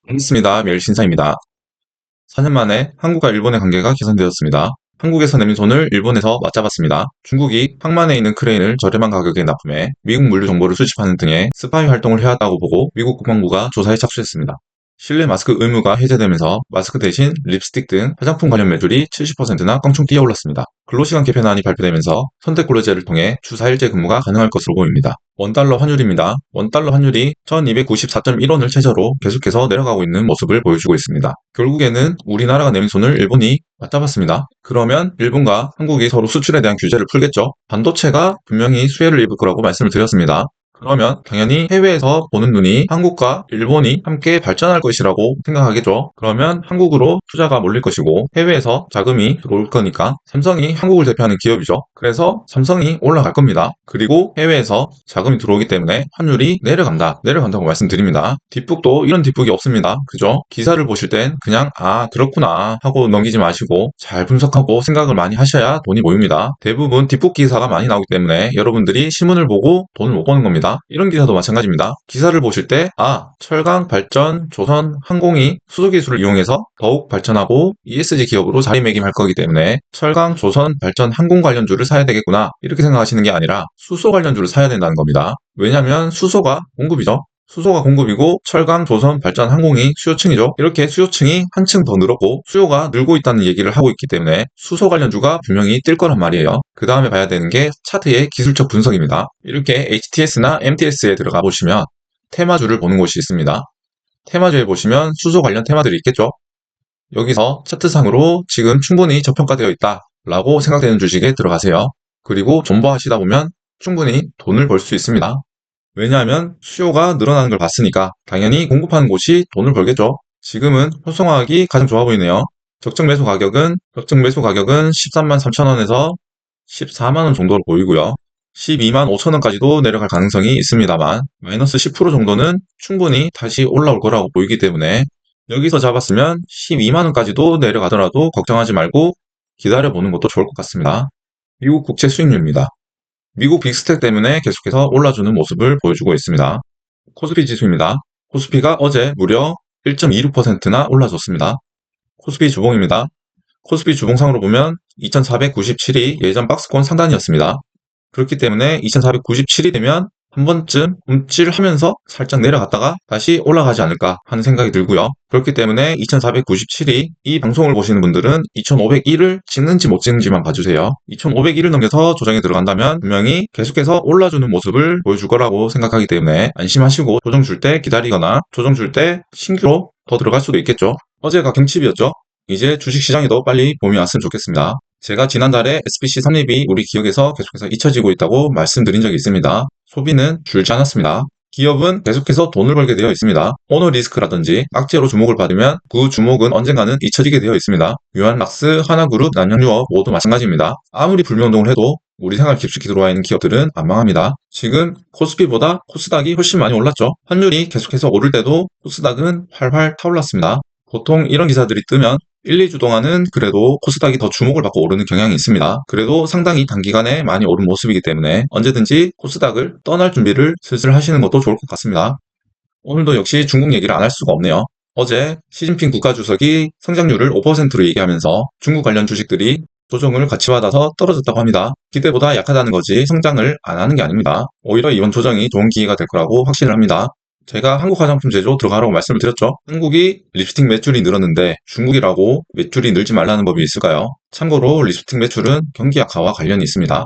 반갑습니다. 멸신사입니다. 4년 만에 한국과 일본의 관계가 개선되었습니다. 한국에서 내민 손을 일본에서 맞잡았습니다. 중국이 항만에 있는 크레인을 저렴한 가격에 납품해 미국 물류 정보를 수집하는 등의 스파이 활동을 해왔다고 보고 미국 국방부가 조사에 착수했습니다. 실내 마스크 의무가 해제되면서 마스크 대신 립스틱 등 화장품 관련 매출이 70%나 껑충 뛰어올랐습니다. 근로시간 개편안이 발표되면서 선택근로제를 통해 주 4일제 근무가 가능할 것으로 보입니다. 원달러 환율입니다. 원달러 환율이 1294.1원을 최저로 계속해서 내려가고 있는 모습을 보여주고 있습니다. 결국에는 우리나라가 내민 손을 일본이 맞잡았습니다. 그러면 일본과 한국이 서로 수출에 대한 규제를 풀겠죠? 반도체가 분명히 수혜를 입을 거라고 말씀을 드렸습니다. 그러면 당연히 해외에서 보는 눈이 한국과 일본이 함께 발전할 것이라고 생각하겠죠. 그러면 한국으로 투자가 몰릴 것이고 해외에서 자금이 들어올 거니까 삼성이 한국을 대표하는 기업이죠. 그래서 삼성이 올라갈 겁니다. 그리고 해외에서 자금이 들어오기 때문에 환율이 내려간다고 말씀드립니다. 뒷북도 이런 뒷북이 없습니다. 그죠? 기사를 보실 땐 그냥 그렇구나 하고 넘기지 마시고 잘 분석하고 생각을 많이 하셔야 돈이 모입니다. 대부분 뒷북 기사가 많이 나오기 때문에 여러분들이 신문을 보고 돈을 못 버는 겁니다. 이런 기사도 마찬가지입니다. 기사를 보실 때 철강 발전 조선 항공이 수소 기술을 이용해서 더욱 발전하고 ESG 기업으로 자리매김할 거기 때문에 철강 조선 발전 항공 관련주를 사야 되겠구나 이렇게 생각하시는 게 아니라 수소 관련주를 사야 된다는 겁니다. 왜냐하면 수소가 공급이죠. 수소가 공급이고 철강, 조선, 발전, 항공이 수요층이죠. 이렇게 수요층이 한층 더 늘었고 수요가 늘고 있다는 얘기를 하고 있기 때문에 수소 관련주가 분명히 뛸 거란 말이에요. 그 다음에 봐야 되는 게 차트의 기술적 분석입니다. 이렇게 HTS나 MTS에 들어가 보시면 테마주를 보는 곳이 있습니다. 테마주에 보시면 수소 관련 테마들이 있겠죠. 여기서 차트상으로 지금 충분히 저평가되어 있다 라고 생각되는 주식에 들어가세요. 그리고 존버하시다 보면 충분히 돈을 벌 수 있습니다. 왜냐하면 수요가 늘어나는 걸 봤으니까 당연히 공급하는 곳이 돈을 벌겠죠. 지금은 효성화학이 가장 좋아 보이네요. 적정 매수 가격은 13만 3천원에서 14만원 정도로 보이고요. 12만 5천원까지도 내려갈 가능성이 있습니다만 마이너스 10% 정도는 충분히 다시 올라올 거라고 보이기 때문에 여기서 잡았으면 12만원까지도 내려가더라도 걱정하지 말고 기다려보는 것도 좋을 것 같습니다. 미국 국채 수익률입니다. 미국 빅스텝 때문에 계속해서 올라주는 모습을 보여주고 있습니다. 코스피 지수입니다. 코스피가 어제 무려 1.26%나 올라줬습니다. 코스피 주봉입니다. 코스피 주봉상으로 보면 2497이 예전 박스권 상단이었습니다. 그렇기 때문에 2497이 되면 한 번쯤 움찔하면서 살짝 내려갔다가 다시 올라가지 않을까 하는 생각이 들고요. 그렇기 때문에 2497이 이 방송을 보시는 분들은 2501을 찍는지 못 찍는지만 봐주세요. 2501을 넘겨서 조정에 들어간다면 분명히 계속해서 올라주는 모습을 보여줄 거라고 생각하기 때문에 안심하시고 조정 줄 때 기다리거나 조정 줄 때 신규로 더 들어갈 수도 있겠죠. 어제가 경칩이었죠. 이제 주식시장에도 빨리 봄이 왔으면 좋겠습니다. 제가 지난달에 SBC 선입이 우리 기업에서 계속해서 잊혀지고 있다고 말씀드린 적이 있습니다. 소비는 줄지 않았습니다. 기업은 계속해서 돈을 벌게 되어 있습니다. 오너 리스크라든지 악재로 주목을 받으면 그 주목은 언젠가는 잊혀지게 되어 있습니다. 유한락스, 하나그룹, 남양유업 모두 마찬가지입니다. 아무리 불매운동을 해도 우리 생활 깊숙이 들어와 있는 기업들은 안 망합니다. 지금 코스피보다 코스닥이 훨씬 많이 올랐죠. 환율이 계속해서 오를 때도 코스닥은 활활 타올랐습니다. 보통 이런 기사들이 뜨면 1, 2주 동안은 그래도 코스닥이 더 주목을 받고 오르는 경향이 있습니다. 그래도 상당히 단기간에 많이 오른 모습이기 때문에 언제든지 코스닥을 떠날 준비를 슬슬 하시는 것도 좋을 것 같습니다. 오늘도 역시 중국 얘기를 안 할 수가 없네요. 어제 시진핑 국가주석이 성장률을 5%로 얘기하면서 중국 관련 주식들이 조정을 같이 받아서 떨어졌다고 합니다. 기대보다 약하다는 거지 성장을 안 하는 게 아닙니다. 오히려 이번 조정이 좋은 기회가 될 거라고 확신을 합니다. 제가 한국 화장품 제조 들어가라고 말씀을 드렸죠. 한국이 립스틱 매출이 늘었는데 중국이라고 매출이 늘지 말라는 법이 있을까요? 참고로 립스틱 매출은 경기 악화와 관련이 있습니다.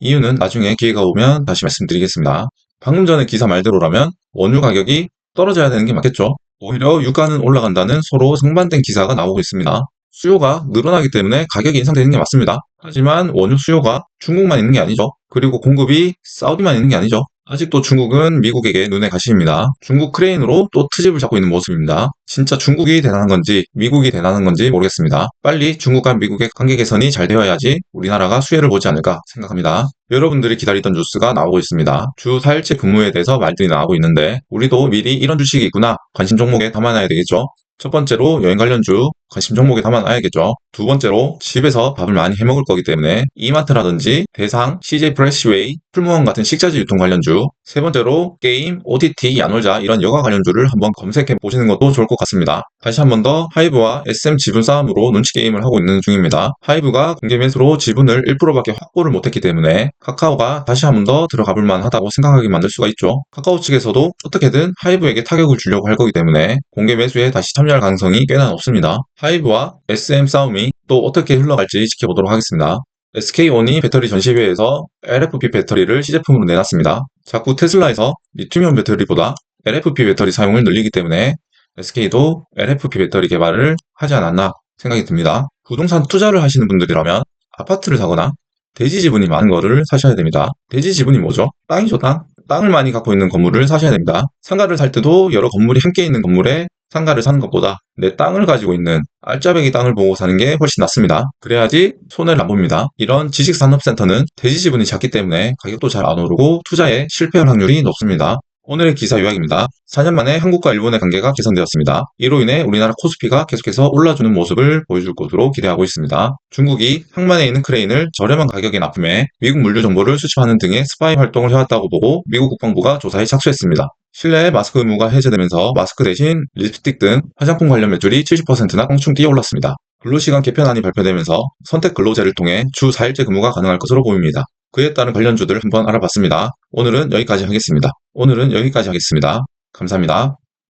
이유는 나중에 기회가 오면 다시 말씀드리겠습니다. 방금 전에 기사 말대로라면 원유 가격이 떨어져야 되는 게 맞겠죠. 오히려 유가는 올라간다는 서로 상반된 기사가 나오고 있습니다. 수요가 늘어나기 때문에 가격이 인상되는 게 맞습니다. 하지만 원유 수요가 중국만 있는 게 아니죠. 그리고 공급이 사우디만 있는 게 아니죠. 아직도 중국은 미국에게 눈에 가시입니다. 중국 크레인으로 또 트집을 잡고 있는 모습입니다. 진짜 중국이 대단한 건지 미국이 대단한 건지 모르겠습니다. 빨리 중국과 미국의 관계 개선이 잘 되어야지 우리나라가 수혜를 보지 않을까 생각합니다. 여러분들이 기다리던 뉴스가 나오고 있습니다. 주 4일째 근무에 대해서 말들이 나오고 있는데 우리도 미리 이런 주식이 있구나 관심 종목에 담아놔야 되겠죠. 첫 번째로 여행 관련주 관심 종목에 담아놔야겠죠. 두 번째로 집에서 밥을 많이 해먹을 거기 때문에 이마트라든지 대상, CJ 프레시웨이, 풀무원 같은 식자재 유통 관련주, 세 번째로 게임, OTT, 야놀자 이런 여가 관련주를 한번 검색해 보시는 것도 좋을 것 같습니다. 다시 한 번 더 하이브와 SM 지분 싸움으로 눈치 게임을 하고 있는 중입니다. 하이브가 공개 매수로 지분을 1%밖에 확보를 못했기 때문에 카카오가 다시 한 번 더 들어가 볼 만하다고 생각하게 만들 수가 있죠. 카카오 측에서도 어떻게든 하이브에게 타격을 주려고 할 거기 때문에 공개 매수에 다시 참여할 가능성이 꽤나 높습니다. 하이브와 SM 싸움이 또 어떻게 흘러갈지 지켜보도록 하겠습니다. SK온이 배터리 전시회에서 LFP 배터리를 시제품으로 내놨습니다. 자꾸 테슬라에서 리튬이온 배터리보다 LFP 배터리 사용을 늘리기 때문에 SK도 LFP 배터리 개발을 하지 않았나 생각이 듭니다. 부동산 투자를 하시는 분들이라면 아파트를 사거나 대지 지분이 많은 거를 사셔야 됩니다. 대지 지분이 뭐죠? 땅이죠, 땅. 땅을 많이 갖고 있는 건물을 사셔야 됩니다. 상가를 살 때도 여러 건물이 함께 있는 건물에 상가를 사는 것보다 내 땅을 가지고 있는 알짜배기 땅을 보고 사는 게 훨씬 낫습니다. 그래야지 손해를 안 봅니다. 이런 지식산업센터는 대지 지분이 작기 때문에 가격도 잘 안 오르고 투자에 실패할 확률이 높습니다. 오늘의 기사 요약입니다. 4년 만에 한국과 일본의 관계가 개선되었습니다. 이로 인해 우리나라 코스피가 계속해서 올라주는 모습을 보여줄 것으로 기대하고 있습니다. 중국이 항만에 있는 크레인을 저렴한 가격에 납품해 미국 물류 정보를 수집하는 등의 스파이 활동을 해왔다고 보고 미국 국방부가 조사에 착수했습니다. 실내에 마스크 의무가 해제되면서 마스크 대신 립스틱 등 화장품 관련 매출이 70%나 껑충 뛰어올랐습니다. 근로시간 개편안이 발표되면서 선택 근로제를 통해 주 4일제 근무가 가능할 것으로 보입니다. 그에 따른 관련주들을 한번 알아봤습니다. 오늘은 여기까지 하겠습니다. 감사합니다.